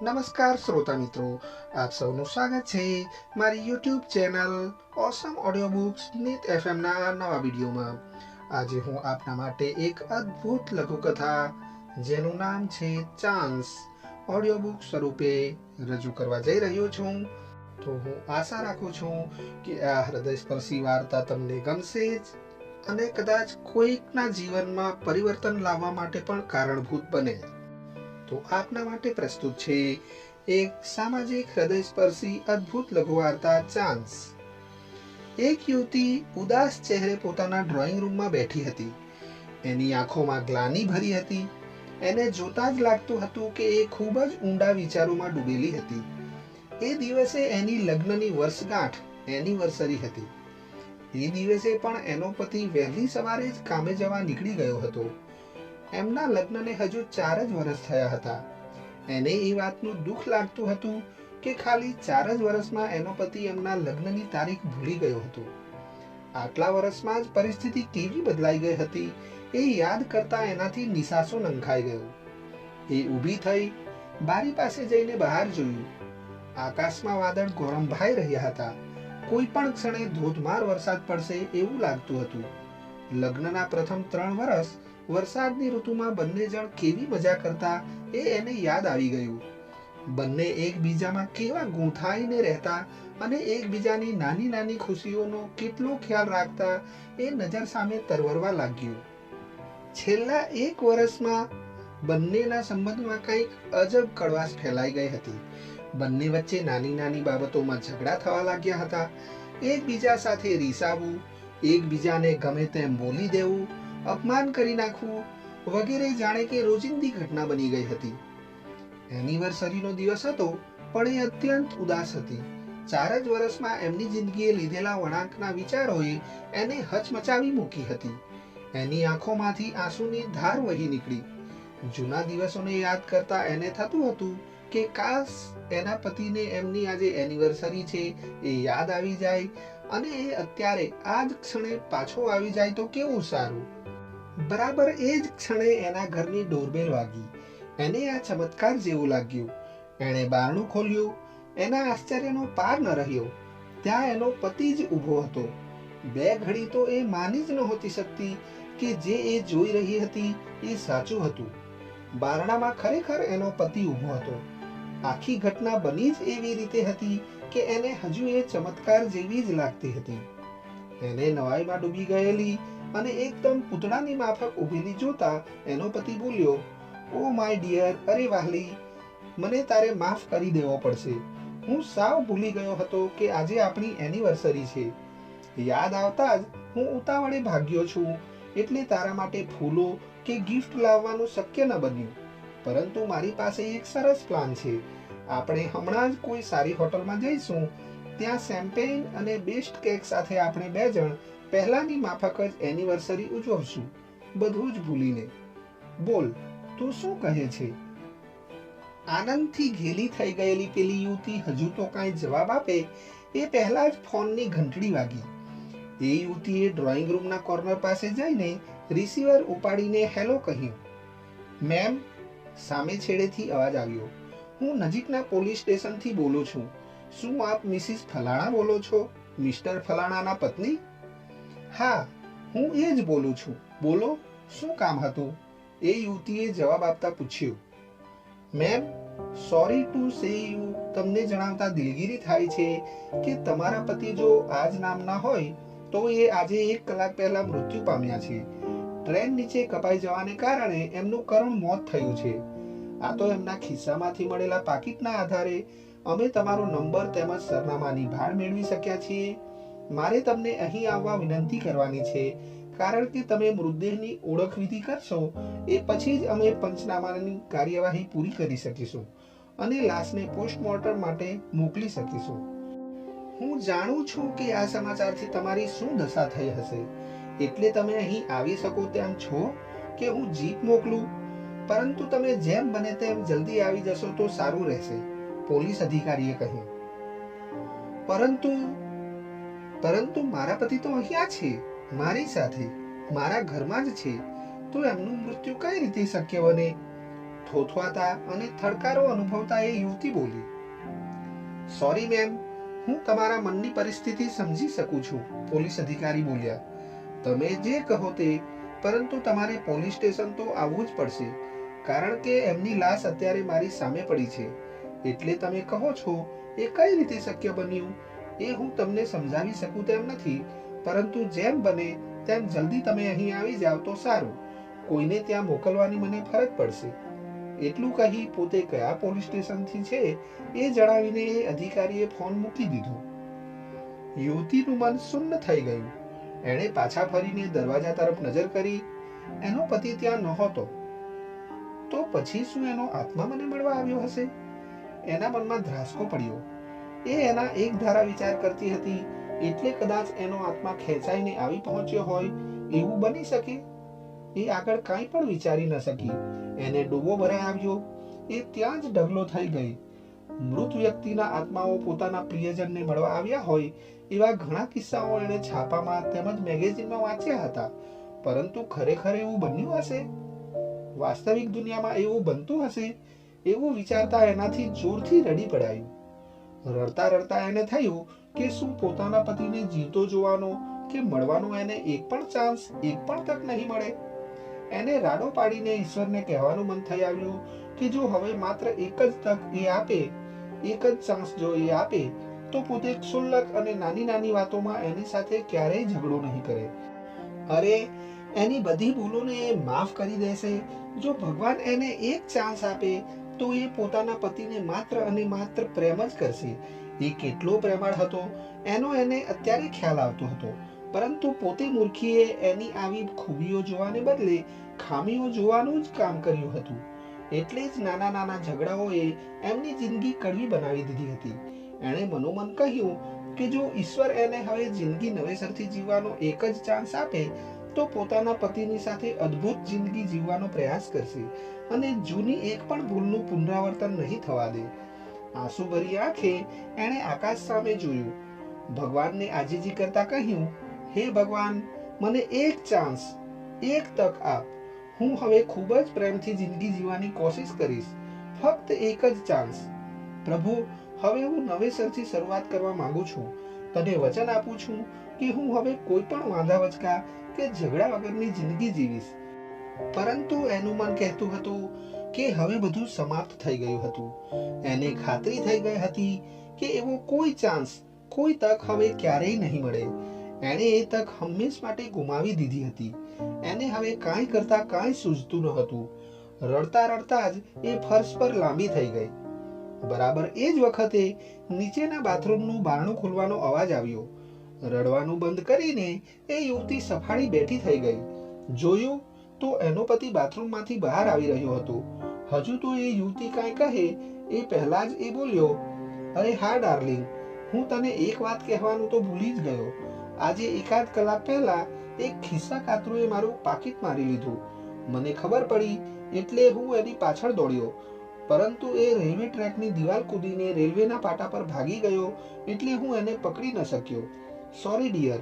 નમસ્કાર શ્રોતા મિત્રો, આપ સૌનું સ્વાગત છે મારી YouTube channel awesome audio books નીત એફએમના નવા વિડીયોમાં। આજે હું આપના માટે એક અદ્ભુત લઘુકથા જેનું નામ છે ચાન્સ ઓડિયો બુક સ્વરૂપે રજૂ કરવા જઈ રહ્યો છું। તો હું આશા રાખું છું કે આ હૃદયસ્પર્શી વાર્તા તમને ગમશે જ અને કદાચ કોઈકના જીવનમાં પરિવર્તન લાવવા માટે પણ કારણભૂત બને। તો આપના માટે પ્રસ્તુત છે એક સામાજિક હૃદયસ્પર્શી અદ્ભુત લઘુ વાર્તા ચાન્સ। એક યુવતી ઉદાસ ચહેરે પોતાના ડ્રોઈંગ રૂમમાં બેઠી હતી। એની આંખોમાં ગ્લાનિ ભરી હતી। એને જોતાં જ લાગતું હતું કે એ ખૂબ જ ઊંડા વિચારોમાં ડૂબેલી હતી। એ દિવસે એની લગ્નની વર્ષગાંઠ એનિવર્સરી હતી। એ દિવસે પણ એનો પતિ વહેલી સવારે જ કામે જવા નીકળી ગયો હતો। એમના લગ્નને હજુ 4 જ વર્ષ થયા હતા। એને એ વાતનું દુઃખ લાગતું હતું કે ખાલી 4 જ વર્ષમાં એનો પતિ એમના લગ્નની તારીખ ભૂલી ગયો હતો। આટલા વર્ષમાં જ પરિસ્થિતિ કેવી બદલાઈ ગઈ હતી એ યાદ કરતા એનાથી નિસાસો નંખાઈ ગયો। એ ઊભી થઈ બારી પાસે જઈને બહાર જોયું। આકાશમાં વાદળ ગોરંભાઈ રહ્યા હતા। કોઈ પણ ક્ષણે ધોધમાર વરસાદ પડશે એવું લાગતું હતું। લગ્નના પ્રથમ 3 વર્ષ વરસાદની ઋતુમાં બંને જણ કેવી મજા કરતા એ એને યાદ આવી ગયું। બંને એકબીજામાં કેવા ગૂંથાઈને રહેતા અને એકબીજાની નાની નાની ખુશીઓનો કેટલો ખ્યાલ રાખતા એ નજર સામે તરવરવા લાગ્યું। છેલ્લા 1 વર્ષમાં બંનેના સંબંધમાં કંઈક અજબ કડવાશ ફેલાઈ ગઈ હતી। બંને વચ્ચે નાની નાની બાબતોમાં ઝઘડા થવા લાગ્યા હતા। એકબીજા સાથે રીસાવું, એકબીજાને ગમે તેમ બોલી દેવું, અપમાન કરી નાખવું વગેરે જાણે કે રોજિંદી ઘટના બની ગઈ હતી। એનિવર્સરીનો દિવસ હતો પણ એ અત્યંત ઉદાસ હતી। 4 જ વર્ષમાં એમની જિંદગીએ લીધેલા વળાંકના વિચારોએ એને હચમચાવી મૂકી હતી। એની આંખોમાંથી આંસુની ધાર વહી નીકળી। જૂના દિવસોને યાદ કરતા એને થતું હતું કે કાશ એના પતિને એમની આજે એનિવર્સરી છે એ યાદ આવી જાય અને એ અત્યારે આ જ ક્ષણે પાછો આવી જાય તો કેવું સારું। બરાબર એ જ ક્ષણે એના ઘરની ડોરબેલ વાગી। એને આ ચમત્કાર જેવું લાગ્યું। એણે બારણું ખોલ્યું। એના આશ્ચર્યનો પાર ન રહ્યો। ત્યાં એનો પતિ જ ઊભો હતો। 2 ઘડી તો એ માની જ નહોતી શકતી કે જે એ જોઈ રહી હતી એ સાચું હતું। બારણામાં ખરેખર એનો પતિ ઊભો હતો। આખી ઘટના બની જ એવી રીતે હતી કે એને હજુ એ ચમત્કાર જેવી જ લાગતી હતી। એને નવાઈમાં ડૂબી ગયેલી અને એકદમ પૂતળાની માફક ઊભેલી જોતા એનો પતિ બોલ્યો, ઓ માય ડિયર, અરે વાહલી, મને તારે માફ કરી દેવો પડશે। હું સાવ ભૂલી ગયો હતો કે આજે આપણી એનિવર્સરી છે। યાદ આવતા જ હું ઉતાવળે ભાગ્યો છું એટલે તારા માટે ફૂલો કે ગિફ્ટ લાવવાનું શક્ય ન બન્યું। પરંતુ મારી પાસે એક સરસ પ્લાન છે। આપણે હમણાં જ કોઈ સારી હોટલમાં જઈશું। ત્યાં શેમ્પેન અને બેસ્ટ કેક સાથે આપણે 2 જણ પહેલાની માફક જ એનિવર્સરી ઉજવશું, બધું જ ભૂલીને। બોલ, તું શું કહે છે? આનંદથી ઘેલી થઈ ગયેલી પેલી યુવતી હજુ તો કાંઈ જવાબ આપે એ પહેલા જ ફોનની ઘંટડી વાગી। એ યુવતીએ ડ્રોઈંગ રૂમના કોર્નર પાસે જઈને રિસીવર ઉપાડીને હેલો કહ્યું। મેમ, સામે છેડેથી અવાજ આવ્યો, હું નજીકના પોલીસ સ્ટેશનથી બોલું છું। શું આપ મિસિસ ફલાણા બોલો છો, મિસ્ટર ફલાણાના પત્ની? હા, હું એ જ બોલું છું। બોલો, શું કામ હતું? એ યુવતીએ જવાબ આપતા પૂછ્યું। Ma'am, sorry to say you, તમને જણાવતા દિલગીરી થાય છે કે તમારા પતિ જો આ જ નામના હોય તો એ આજે 1 કલાક પહેલા મૃત્યુ પામ્યા છે। ટ્રેન નીચે કપાઈ જવાને કારણે એમનું કરુણ મોત થયું છે। આ તો એમના ખિસ્સામાંથી મળેલા પાકીટના આધારે અમે તમારો નંબર તેમજ સરનામાની ભાળ મેળવી શક્યા છીએ। મારે તમને અહીં આવવા વિનંતી કરવાની છે કારણ કે તમે મૃતદેહની ઓળખવિધિ કરશો એ પછી જ અમે પંચનામાની કાર્યવાહી પૂરી કરી શકીશું અને લાશને પોસ્ટમોર્ટમ માટે મોકલી શકીશું। હું જાણું છું કે આ સમાચારથી તમારી શું દશા થઈ હશે એટલે તમે અહીં આવી શકો તેમ છો કે હું જીપ મોકલું, પરંતુ તમે જેમ બને તેમ જલ્દી આવી જશો તો સારું રહેશે, પોલીસ અધિકારીએ કહ્યું। પરંતુ મારા પતિ તો અહીંયા છે, મારી સાથે, મારા ઘરમાં જ છે, તો એમનું મૃત્યુ કઈ રીતે શક્ય બને? થોથવાતા અને થડકારો અનુભવતા એ યુવતી બોલી, સોરી મેમ, હું તમારા મનની પરિસ્થિતિ સમજી શકું છું. પોલીસ અધિકારી બોલ્યા, તમે જે કહો તે, પરંતુ તમારે પોલીસ સ્ટેશન તો આવવું જ પડશે, કારણ કે એમની લાશ અત્યારે મારી સામે પડી છે. એટલે તમે કહો છો એ કઈ રીતે શક્ય બન્યું એ હું તમને સમજાવી શકું તેમ નથી, પરંતુ જેમ બને તેમ જલ્દી તમે અહીં આવી જાવ તો સારું. કોઈને ત્યાં મોકલવાની મને ફરજ પડશે. એટલું કહી પોતે કયા પોલીસ સ્ટેશનથી છે એ જણાવીને એ અધિકારીએ ફોન મૂકી દીધો. યુવતીનું મન સુન્ન થઈ ગયું. એણે પાછા ફરીને દરવાજા તરફ નજર કરી. એનો પતિ ત્યાં નહોતો. તો પછી શું એનો આત્મા મને મળવા આવ્યો હશે? એના મનમાં ધ્રાસકો પડ્યો. એ એના એક ધારા વિચાર કરતી હતી, એટલે કદાચ એનો આત્મા ખેંચાઈને આવી પહોંચ્યો હોય એવું બની શકે. એ આગળ કાંઈ પણ વિચારી ન શકી. એને ડૂબો ભરાઈ આવ્યો. એ ત્યાં જ ઢગલો થઈ ગઈ. મૃત વ્યક્તિના આત્માઓ પોતાના પ્રિયજનને મળવા આવ્યા હોય એવા ઘણા કિસ્સાઓ એણે છાપામાં તેમજ મેગેઝિનમાં વાંચ્યા હતા, પરંતુ ખરેખર એવું બન્યું હશે? વાસ્તવિક દુનિયામાં એવું બનતું હશે? એવું વિચારતા એનાથી જોરથી રડી પડાયું. રડતા રડતા એને થયું કે શું પોતાના પતિને જીવતો જોવાનો કે મળવાનો એને એક પણ ચાન્સ, એક પણ તક નહીં મળે? એને રાડો પાડીને ઈશ્વરને કહેવાનું મન થઈ આવ્યું કે જો હવે માત્ર એક જ તક એ આપે, એક જ ચાન્સ જો એ આપે, તો પોતે ક્ષુલ્લક અને નાની નાની વાતોમાં એની સાથે ક્યારેય ઝઘડો નહીં કરે. અરે, એની બધી ભૂલોને એ માફ કરી દેશે. જો ભગવાન એને એક ચાન્સ આપે તો એ પોતાના પતિને માત્ર અને માત્ર પ્રેમ જ કરશે. એ કેટલો પ્રેમાળ હતો એનો એને અત્યારે ખ્યાલ આવતો હતો, પરંતુ પોતે મૂર્ખીએ એની આવી ખૂબીઓ જોવાને બદલે ખામીઓ જોવાનું જ કામ કર્યું હતું. એટલે જ નાના નાના ઝઘડાઓએ એમની જિંદગી કડવી બનાવી દીધી હતી. એણે મનોમન કહ્યું કે જો ઈશ્વર એને હવે જિંદગી નવેસરથી જીવવાનો એક જ ચાન્સ આપે તો પોતાના પતિની સાથે અદ્ભુત જિંદગી જીવવાનો પ્રયાસ કરશે અને જૂની એક પણ ભૂલનું પુનરાવર્તન નહીં થવા દે. આંસુભરી આંખે એણે આકાશ સામે જોયું. ભગવાનને આજીજી કરતા કહ્યું, હે ભગવાન, મને એક ચાન્સ, એક તક આપ. હું હવે ખૂબ જ પ્રેમથી જિંદગી જીવવાની કોશિશ કરીશ. ફક્ત એક જ ચાન્સ. પ્રભુ, હવે હું નવેસરથી શરૂઆત કરવા માંગુ છું. તને વચન આપું છું કે હું હવે કોઈ પણ વાંધા વચકા કે ઝઘડા વગરની જિંદગી જીવીશ. પરંતુ એનું મન કહેતું હતું કે હવે બધું સમાપ્ત થઈ ગયું હતું. એને ખાતરી થઈ ગઈ હતી કે એવો કોઈ ચાન્સ, કોઈ તક હવે ક્યારેય નહીં મળે. એણે એ તક હંમેશ માટે ગુમાવી દીધી હતી. એને હવે કાંઈ કરતા કાંઈ સૂઝતું ન હતું. રડતા રડતા જ એ ફર્શ પર લાંબી થઈ ગઈ. બરાબર એ જ વખતે નીચેના બાથરૂમનું બારણું ખોલવાનો અવાજ આવ્યો. રડવાનું બંધ કરીને એ યુવતી સફાળી બેઠી થઈ ગઈ. જોયું તો એનો પતિ બાથરૂમમાંથી બહાર આવી રહ્યો હતો. હજુ તો એ યુવતી કાંઈ કહે એ પહેલા જ એ બોલ્યો, અરે હા ડાર્લિંગ, હું તને એક વાત કહેવાનું તો ભૂલી જ ગયો. આજે એકાદ કલાક પહેલા એક ખિસ્સા કાતરોએ મારું પાકીટ મારી લીધું. મને ખબર પડી એટલે હું એની પાછળ દોડ્યો, પરંતુ એ રેલવે ટ્રેકની દિવાલ કૂદીને રેલવેના પાટા પર ભાગી ગયો એટલે હું એને પકડી ન શક્યો. સોરી ડિયર,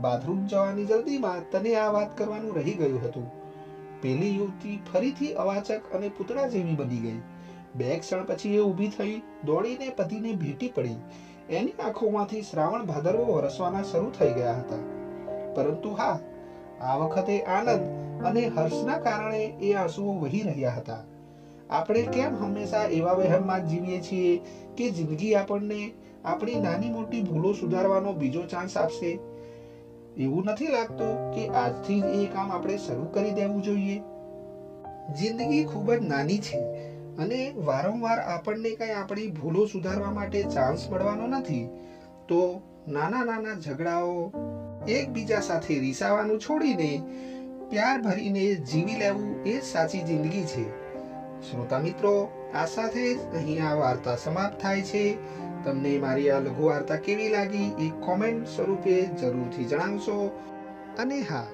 બાથરૂમ જવાની જલ્દીમાં તને આ વાત કરવાનું રહી ગયું હતું. પેલી યુવતી ફરીથી અવાચક અને પૂતળા જેવી બની ગઈ. બે ક્ષણ પછી એ ઊભી થઈ દોડીને પતિને ભેટી પડી. એની આંખોમાંથી શ્રાવણ ભાદરવો વરસવાના શરૂ થઈ ગયા હતા. પરંતુ હા, આ વખતે આનંદ અને હર્ષના કારણે એ આંસુઓ વહી રહ્યા હતા. આપણે કેમ હંમેશા એવા વહેમમાં જીવીએ છીએ કે જિંદગી આપણને આપણી નાની મોટી ભૂલો સુધારવાનો બીજો ચાન્સ આપશે? એવું નથી લાગતું કે આજથી જ એ કામ આપણે શરૂ કરી દેવું જોઈએ? જિંદગી ખૂબ જ નાની છે અને વારંવાર આપણને કંઈ આપણી ભૂલો સુધારવા માટે ચાન્સ મળવાનો નથી. તો નાના નાના ઝઘડાઓ, એકબીજા સાથે રીસાવાનું છોડીને પ્યાર ભરીને જીવી લેવું એ જ સાચી જિંદગી છે. શ્રોતા મિત્રો, આ સાથે જ અહીં આ વાર્તા સમાપ્ત થાય છે. તમને મારી આ લઘુ વાર્તા કેવી લાગી એ કોમેન્ટ સ્વરૂપે જરૂરથી જણાવશો. અને હા,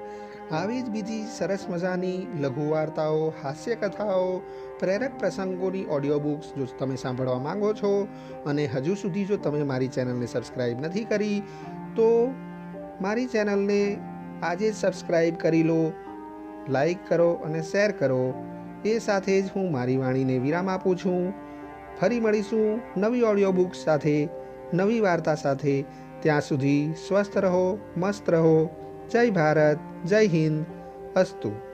આવી જ બીજી સરસ મજાની લઘુ વાર્તાઓ, હાસ્ય કથાઓ, પ્રેરક પ્રસંગોની ઓડિયો બુક્સ જો તમે સાંભળવા માંગો છો અને હજુ સુધી જો તમે મારી ચેનલને સબસ્ક્રાઈબ નથી કરી તો મારી ચેનલને આજે જ સબસ્ક્રાઈબ કરી લો, લાઈક કરો અને શેર કરો. એ સાથે જ હું મારી વાણીને વિરામ આપું છું. ફરી મળીશું નવી ઓડિયો બુક સાથે, નવી વાર્તા સાથે. ત્યાં સુધી સ્વસ્થ રહો, મસ્ત રહો. જય ભારત, જય હિન્દ. અસ્તુ.